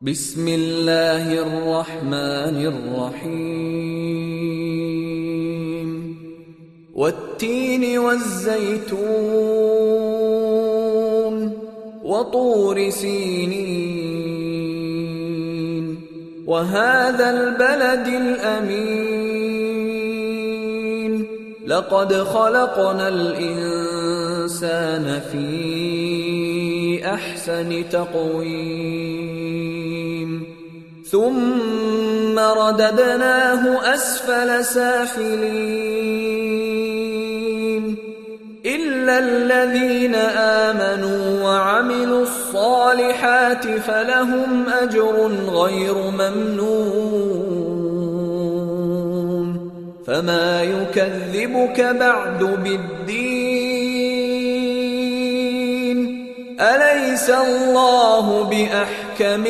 بسم الله الرحمن الرحيم والتين والزيتون وطور سينين وهذا البلد الأمين لقد خلقنا الإنسان في أحسن تقويم ثم رددناه أسفل سافلين إلا الذين آمنوا وعملوا الصالحات فلهم أجر غير ممنون فما يكذبك بعد بالدين أليس الله بأحكم